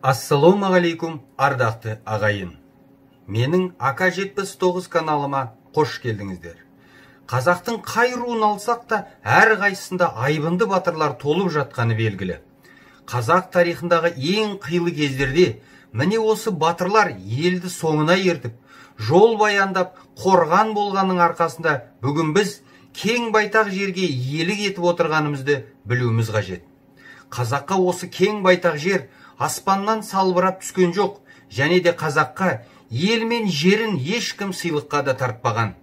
Ассалаумағалейкум, ардақты ағайын. Менің АК-79 каналыма қош келдіңіздер. Қазақтың қай руын алсақ та, әр қайсысында айбынды батырлар толып жатқаны белгілі. Қазақ тарихындағы ең қилы кездерде, міне осы батырлар елді соңына ертіп, жол баяндап, қорған болғанның арқасында бүгін біз кең байтақ жерге иелік етіп отырғанымызды білуіміз қажет. Қазаққа осы кең байтақ жер аспаннан салбырап түскен жоқ, және де қазаққа ел мен жерін ешкім сыйлыққа да тартпаған.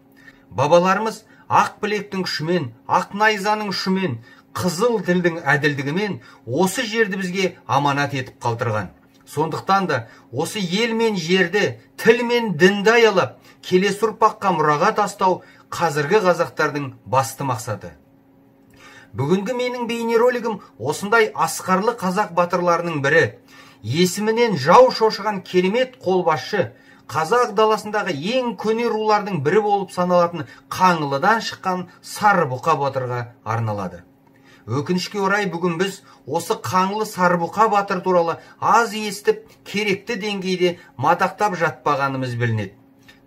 Бабаларымыз ақ білектің күшімен, ақ найзаның ұшымен, қызыл тілдің әділдігімен осы жерді бізге аманат етіп қалдырған. Сондықтан да осы ел мен жерді, тіл мен дінді аялап, келесі ұрпаққа мұраға тастау қазіргі қазақтардың басты мақсаты. Бүгінгі менің бейнеролигім осындай асқарлы қазақ батырларының бірі, есімінен жау шошыған керемет қолбасшы, қазақ даласындағы ең көне рулардың бірі болып саналатын Қаңлыдан шыққан Сарыбұқа батырға арналады. Өкінішке орай бүгін біз осы Қаңлы Сарыбұқа батыр туралы аз естіп, керекті деңгейде мадақтап жатпағанымыз білінеді.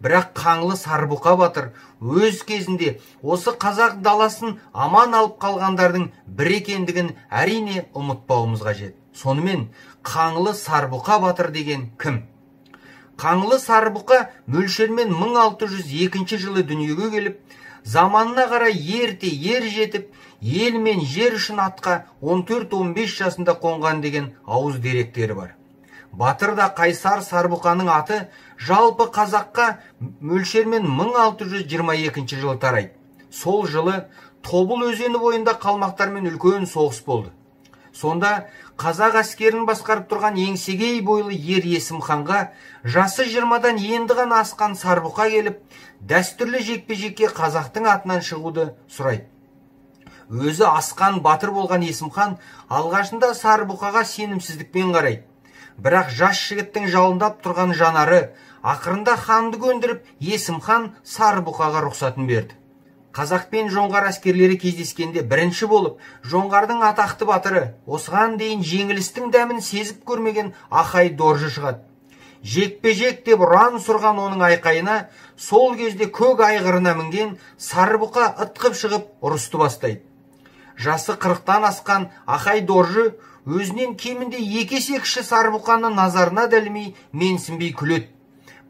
Бірақ Қаңлы Сарыбұқа батыр өз кезінде осы қазақ даласын аман алып қалғандардың бір екендігін әрине ұмытпауымыз қажет. Сонымен Қаңлы Сарыбұқа батыр деген кім? Қаңлы Сарыбұқа мөлшермен 1602 жылы дүниеге келіп, заманына қарай ерте ер жетіп, ел мен жер үшін атқа 14-15 жасында қонған деген ауыз деректері бар. Батыр да Қайсар Сарыбұқаның аты жалпы қазаққа мөлшермен 1622 жылы тарайды. Сол жылы Тобыл өзені бойында қалмақтармен үлкен соғыс болды. Сонда қазақ әскерін басқарып тұрған еңсегей бойлы ер Есім ханға жасы 20-дан енді ғана асқан Сарыбұқа келіп, дәстүрлі жекпе-жекке қазақтың атынан шығуды сұрайды. Өзі асқан батыр болған Есім хан алғашында Сарыбұқаға сенімсіздікпен қарайды. Бірақ жас жігіттің жалындап тұрған жанары ақырында ханды көндіріп, Есім хан Сарыбұқаға рұқсатын берді. Қазақ пен жоңғар әскерлері кездескенде бірінші болып, жоңғардың атақты батыры, осыған дейін жеңілістің дәмін сезіп көрмеген Ақай Доржы шығады. Жекпе-жек деп ұран сұрған оның айқайына сол кезде көк айғырына мінген Сарыбұқа ытқып шығып ұрысты бастайды. Жасы 40-тан асқан Ақай Доржы өзінен кемінде 2 есе кіші Сарыбұқаны назарына да ілмей, менсінбей күледі.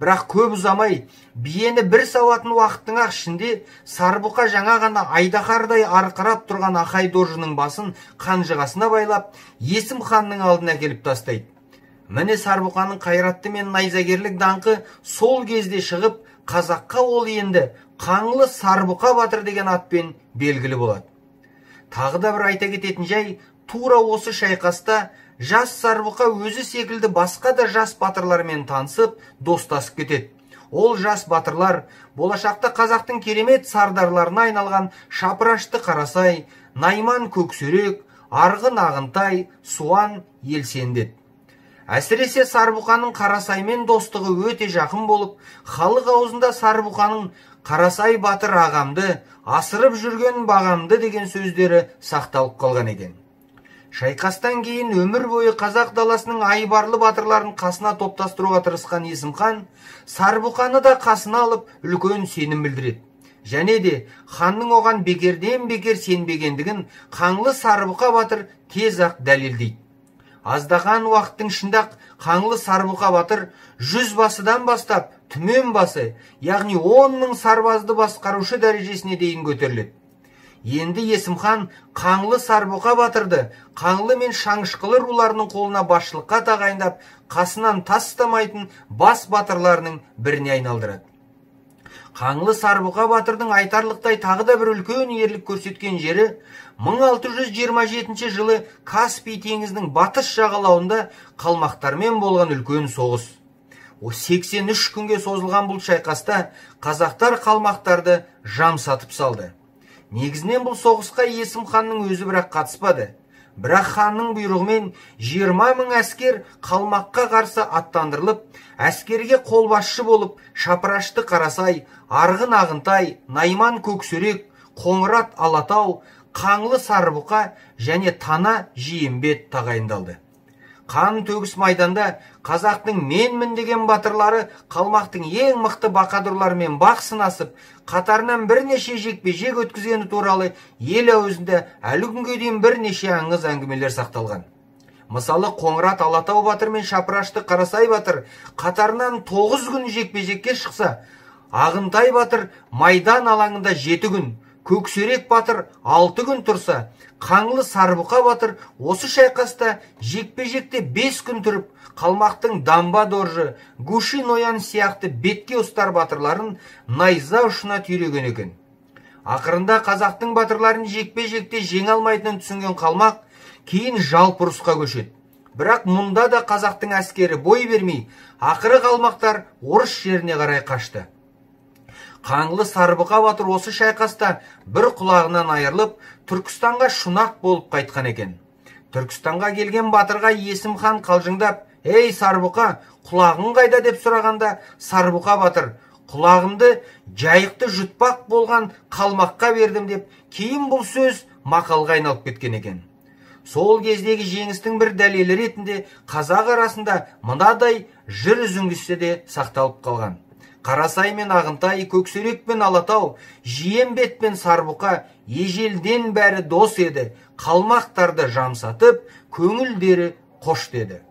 Бірақ көп ұзамай, биені бір сауатын уақыттың ақ ішінде Сарыбұқа жаңа ғана айдаһардай арқырап тұрған Ақай Доржының басын қанжығасына байлап, Есім ханның алдына келіп тастайды. Міне Сарыбұқаның қайратты мен найзагерлік даңқы сол кезде шығып, қазаққа ол енді Қаңлы Сарыбұқа батыр деген атпен белгілі болады. Тағы да бір айта кететін жай, тура осы шайқаста жас Сарыбұқа өзі секілді басқа да жас батырлармен танысып, достасып кетеді. Ол жас батырлар болашақта қазақтың керемет сардарларына айналған Шапырашты Қарасай, Найман Көксерек, Арғын Ағынтай, Суан Елсендет. Әсіресе Сарыбұқаның Қарасаймен достығы өте жақын болып, халық аузында Сарыбұқаның Қарасай батыр ағамды, асырып жүрген бағамды деген сөздері сақталып қалған екен. Шайқастан кейін өмір бойы қазақ даласының айбарлы батырларын қасына топтастыруға тырысқан Есім хан Сарыбұқаны да қасына алып үлкен сенім білдіреді. Және де ханның оған бекерден бекер сенбегендігін Қаңлы Сарыбұқа батыр тез ақ дәлелдейді. Аздаған уақыттың ішінде Қаңлы Сарыбұқа батыр 100 басыдан бастап түмен басы, яғни 10 мың сарбазды басқарушы дәрежесіне дейін көтеріледі. Енді Есім хан Қаңлы Сарыбұқа батырды Қаңлы мен Шаңышқылы руларының қолына басшылыққа тағайындап, қасынан тастамайтын бас батырларының біріне айналдырады. Қаңлы Сарыбұқа батырдың айтарлықтай тағы да бір үлкен ерлік көрсеткен жері 1627 жылы Каспий теңізінің батыс жағалауында қалмақтармен болған үлкен соғыс. 83 күнге созылған бұл шайқаста қазақтар қалмақтарды жамсатып салды. Негізінен бұл соғысқа Есім ханның өзі бірақ қатыспады. Бірақ ханның бұйрығымен 20 мың әскер қалмаққа қарсы аттандырылып, әскерге қолбасшы болып Шапырашты Қарасай, Арғын Ағынтай, Найман Көксерек, Қоңырат Алатау, Қаңлы Сарыбұқа және Тана Жиембет тағайындалды. Қан төгіс майданда қазақтың менмін деген батырлары қалмақтың ең мықты бақадырларымен бақ сынасып, қатарынан бірнеше жекпе-жек өткізгені туралы ел аузында әлі күнге дейін бірнеше аңыз әңгімелер сақталған. Мысалы, Қоңырат Алатау батыр мен Шапырашты Қарасай батыр қатарынан 9 күн жекпе-жекке шықса, Ағынтай батыр майдан алаңында 7 күн, Көксерек батыр 6 күн тұрса, Қаңлы Сарбұқа батыр осы шайқаста жекпе-жекте 5 күн тұрып, қалмақтың Дамба Доржы, Гуши Ноян сияқты бетке ұстар батырларын найза ұшына түйреген екен. Ақырында қазақтың батырларын жекпе-жекте жеңе алмайтынын түсінген қалмақ кейін жалпы ұрысқа көшеді. Бірақ мұнда да қазақтың әскері бой бермей, ақыры қалмақтар орыс жеріне қарай қашты. Қаңлы Сарбұқа батыр осы шайқаста бір құлағынан айырылып, Түркістанға шұнақ болып қайтқан екен. Түркістанға келген батырға Есім хан қалжыңдап, «Ей Сарбұқа, құлағың қайда?» деп сұрағанда, Сарбұқа батыр, «Құлағымды жайықты жұтпақ болған қалмаққа бердім» деп, кейін бұл сөз мақалға айналып кеткен екен. Сол кездегі жеңістің бір дәлелі ретінде қазақ арасында мынадай жыр үзіндісі де сақталып қалған. Қарасай мен Ағынтай, Көксерек пен Алатау, Жиембет пен Сарбұқа ежелден бәрі дос еді, қалмақтарды жамсатып, көңілдері қош деді.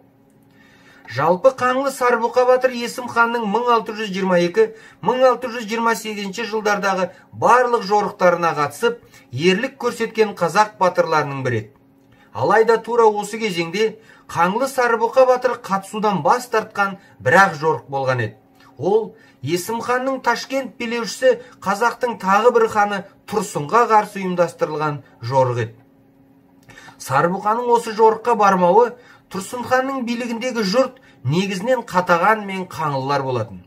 Жалпы Қаңлы Сарбұқа батыр Есім ханның 1622-1628 жылдардағы барлық жорықтарына қатысып, ерлік көрсеткен қазақ батырларының бірі. Алайда тура осы кезеңде Қаңлы Сарбұқа батыр қатысудан бас тартқан бірақ жорық болған еді. Ол Есім ханның Ташкент билеушісі қазақтың тағы бір ханы Тұрсынға қарсы ұйымдастырылған жорық еді. Сарбұқаның осы жорыққа бармауы Тұрсын ханның билігіндегі жұрт негізінен Қатаған мен Қаңлылар болатын.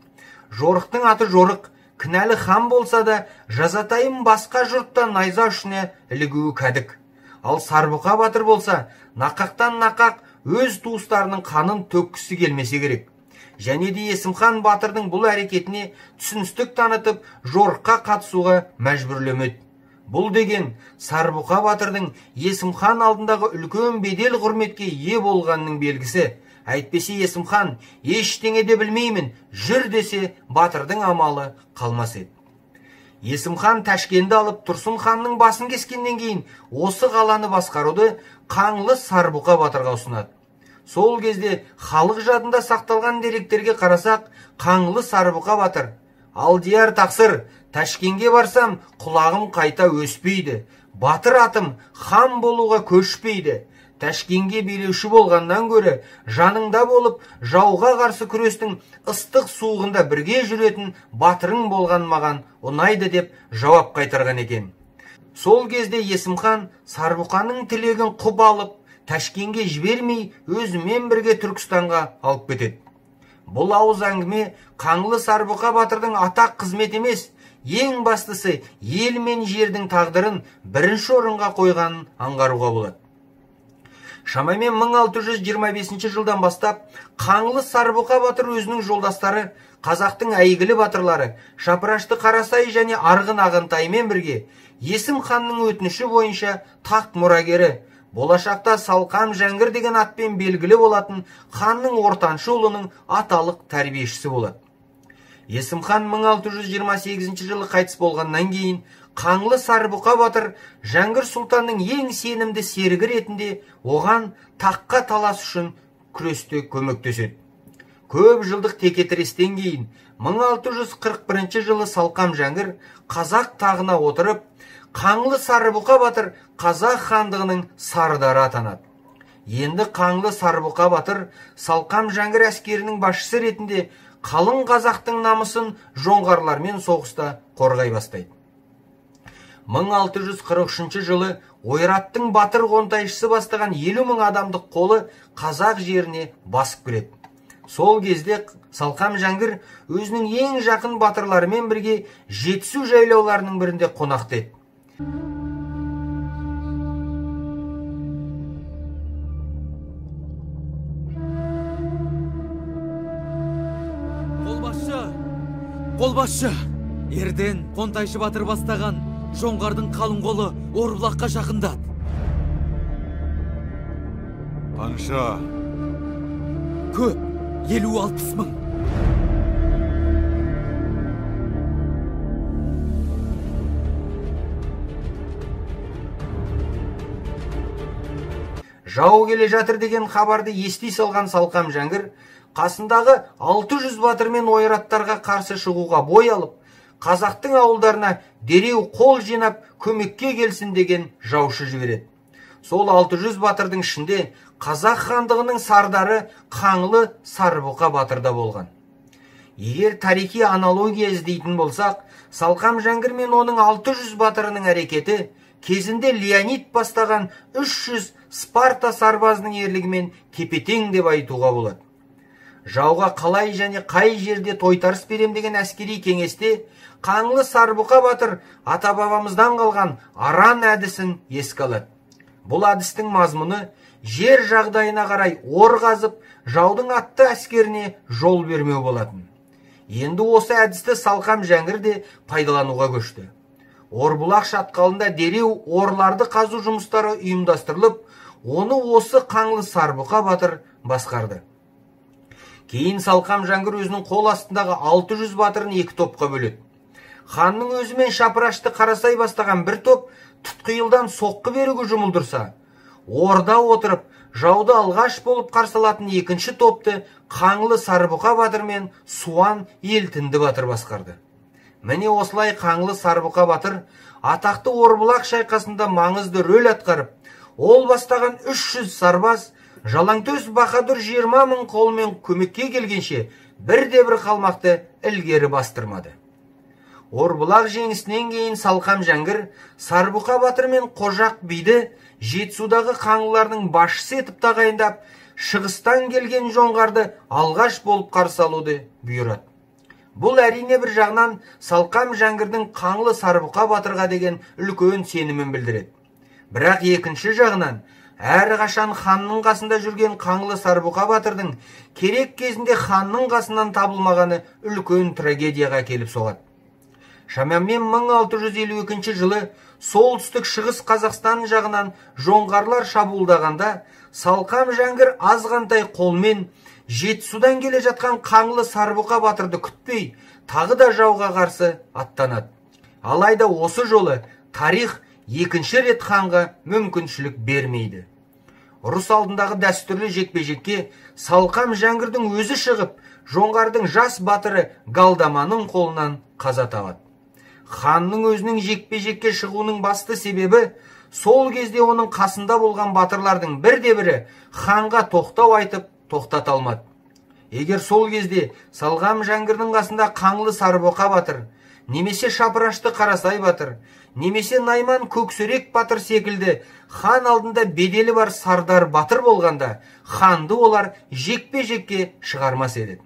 Жорықтың аты жорық, кінәлі хан болса да, жазатайым басқа жұрттан найза ұшына ілігуі кәдік. Ал Сарбұқа батыр болса, нақақтан нақақ өз туыстарының қанын төккісі келмесе керек. Және де Есім хан батырдың бұл әрекетіне түсіністік танытып, жорыққа қатысуға мәжбүрлемеді. Бұл деген Сарбұқа батырдың Есім хан алдындағы үлкен бедел құрметке ие болғанның белгісі. Әйтпесе Есім хан ештеңе де білмеймін, жүр десе батырдың амалы қалмас еді. Есім хан Ташкенді алып Тұрсын ханның басын кескеннен кейін осы қаланы басқаруды Қаңлы Сарбұқа батырға ұсынады. Сол кезде халық жадында сақталған деректерге қарасақ, Қаңлы Сарбұқа батыр: «Алдияр тақсыр, Ташкенге барсам, құлағым қайта өспейді. Батыр атым хан болуға көшпейді. Ташкенге билеуші болғаннан гөрі, жаныңда болып, жауға қарсы күрестің ыстық суығында бірге жүретін батырың болған маған ұнайды» деп жауап қайтарған екен. Сол кезде Есім хан Сарбұқаның тілегін құп алып, Ташкенге жібермей, өзімен бірге Түркістанға алып кетеді. Бұл ауыз әңгіме Қаңлы Сарбұқа батырдың атақ қызмет емес, ең бастысы ел мен жердің тағдырын бірінші орынға қойғанын аңғаруға болады. Шамамен 1625 жылдан бастап Қаңлы Сарбұқа батыр өзінің жолдастары, қазақтың әйгілі батырлары Шапырашты Қарасай және Арғын Ағынтаймен бірге Есім ханның өтініші бойынша тақ мұрагері, болашақта Салқам Жәңгір деген атпен белгілі болатын ханның ортаншы ұлының аталық тәрбиешісі болады. Есім хан 1628 жылы қайтыс болғаннан кейін Қаңлы Сарбұқа батыр Жәңгір сұлтанның ең сенімді серігі ретінде оған таққа талас үшін күресте көмектеседі. Көп жылдық текетірестен кейін 1641 жылы Салқам Жәңгір қазақ тағына отырып, Қаңлы Сарбұқа батыр қазақ хандығының сардары атанады. Енді Қаңлы Сарбұқа батыр Салқам Жәңгір әскерінің басшысы ретінде қалың қазақтың намысын жоңғарлармен соғыста қорғай бастайды. 1643 жылы Ойраттың батыр қонтайшысы бастаған 50 000 адамдық қолы қазақ жеріне басып кіреді. Сол кезде Салқам Жәңгір өзінің ең жақын батырларымен бірге Жетісу жайлауларының бірінде қонақтайды. Қолбасшы, ерден Қонтайшы батыр бастаған жоңғардың қалың қолы Орбұлаққа жақындады. Қанша, көп, 50-60 мың. Жау келе жатыр деген хабарды ести салған Салқам Жәңгір қасындағы 600 батырмен ойраттарға қарсы шығуға бой алып, қазақтың ауылдарына дереу қол жинап көмекке келсін деген жаушы жібереді. Сол 600 батырдың ішінде қазақ хандығының сардары Қаңлы Сарбұқа батырда болған. Егер тарихи аналогия іздейтін болсақ, Салқам Жәңгір мен оның 600 батырының әрекеті кезінде Леонид бастаған 300 Спарта сарбазының ерлігімен тепетең деп айтуға болады. Жауға қалай және қай жерде тойтарыс берем деген әскери кеңесте Қаңлы Сарбұқа батыр ата-бабамыздан қалған аран әдісін еске алады. Бұл әдістің мазмұны жер жағдайына қарай ор қазып, жаудың атты әскеріне жол бермеу болатын. Енді осы әдісті Салқам Жәңгір де пайдалануға көшті. Орбұлақ шатқалында дереу орларды қазу жұмыстары ұйымдастырылып, оны осы Қаңлы Сарбұқа батыр басқарды. Кейін Салқам Жәңгір өзінің қол астындағы 600 батырын екі топқа бөледі. Ханның өзімен Шапырашты қарасай бастаған бір топ тұтқиылдан соққы беруге жұмылдырса, орда отырып, жауды алғаш болып қарсылатын екінші топты Қаңлы Сарбұқа батыр мен Суан Елтінді батыр басқарды. Міне осылай Қаңлы Сарбұқа батыр атақты Орбұлақ шайқасында маңызды рөл атқарып, ол бастаған 300 сарбаз Жалаңтөс Баһадүр 20 мың қолмен көмекке келгенше бірде-бір қалмақты ілгері бастырмады. Орбұлақ жеңісінен кейін Салқам Жәңгір Сарбұқа батыр мен Қожақ биді Жетісудағы қаңлылардың басшысы етіп тағайындап, шығыстан келген жоңғарды алғаш болып қарсы алуды бұйырады. Бұл әрине бір жағынан Салқам Жәңгірдің Қаңлы Сарбұқа батырға деген үлкен сенімін білдіреді. Бірақ екінші жағынан, әрқашан ханның қасында жүрген Қаңлы Сарбұқа батырдың керек кезінде ханның қасынан табылмағаны үлкен трагедияға келіп соғады. Шамамен 1652 жылы солтүстік шығыс Қазақстан жағынан жоңғарлар шабуылдағанда, Салқам Жәңгір азғантай қолмен Жетісудан келе жатқан Қаңлы Сарбұқа батырды күтпей, тағы да жауға қарсы аттанады. Алайда осы жолы тарих екінші рет ханға мүмкіншілік бермейді. Ұрыс алдындағы дәстүрлі жекпе-жекке Салқам Жәңгірдің өзі шығып, жоңғардың жас батыры Галдаманың қолынан қаза табады. Ханның өзінің жекпе-жекке шығуының басты себебі сол кезде оның қасында болған батырлардың бірде-бірі ханға тоқтау айтып тоқтата алмады. Егер сол кезде Салқам Жәңгірдің қасында Қаңлы Сарбұқа батыр, немесе Шапырашты Қарасай батыр, немесе Найман Көксерек батыр секілді хан алдында беделі бар сардар батыр болғанда, ханды олар жекпе-жекке шығармас еді.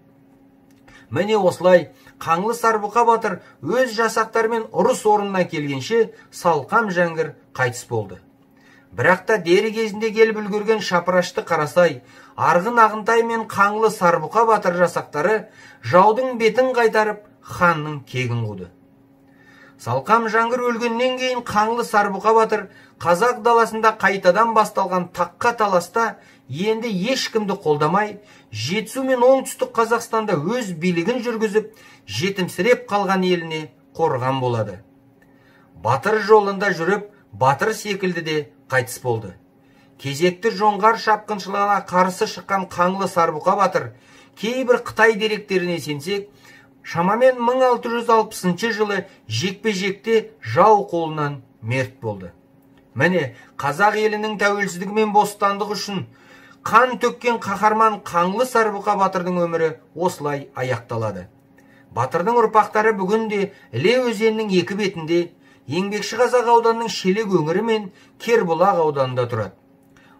Міне осылай Қаңлы Сарбұқа батыр өз жасақтарымен ұрыс орнына келгенше Салқам Жәңгір қайтыс болды. Бірақ та дер кезінде келіп үлгерген Шапырашты Қарасай, Арғын Ағынтай мен Қаңлы Сарбұқа батыр жасақтары жаудың бетін қайтарып, ханның кегін қуды. Салқам Жәңгір өлгеннен кейін Қаңлы Сарбұқа батыр қазақ даласында қайтадан басталған таққа таласта енді ешкімді қолдамай, Жетісу мен оңтүстік Қазақстанда өз билігін жүргізіп, жетімсіреп қалған еліне қорған болады. Батыр жолында жүріп, батыр секілді де қайтыс болды. Кезекті жоңғар шапқыншылығына қарсы шыққан Қаңлы Сарбұқа батыр, кейбір Қытай деректеріне сенсек, шамамен 1660 жылы жекпе-жекте жау қолынан мерт болды. Міне, қазақ елінің тәуелсіздігі мен бостандығы үшін қан төккен қаһарман Қаңлы Сарбұқа батырдың өмірі осылай аяқталады. Батырдың ұрпақтары бүгінде Іле өзенінің екі бетінде, Еңбекші Қазақ ауданының Шелек өңірі мен Кербұлақ ауданында тұрады.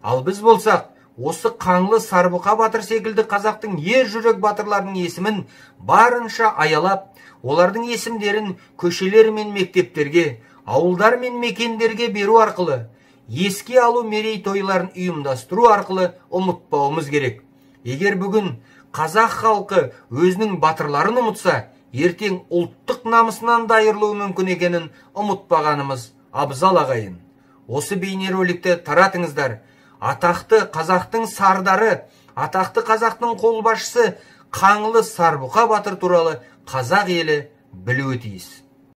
Ал біз болсақ, осы Қаңлы Сарбұқа батыр секілді қазақтың ер жүрек батырларының есімін барынша аялап, олардың есімдерін көшелер мен мектептерге, ауылдар мен мекендерге беру арқылы, еске алу мерейтойларын ұйымдастыру арқылы ұмытпауымыз керек. Егер бүгін қазақ халқы өзінің батырларын ұмытса, ертең ұлттық намысынан да айырылуы мүмкін екенін ұмытпағанымыз абзал ағайын. Осы бейнероликті таратыңыздар. Атақты қазақтың сардары атақты қазақтың қолбасшысы Қаңлы Сарбұқа батыр туралы қазақ елі білуі тиіс.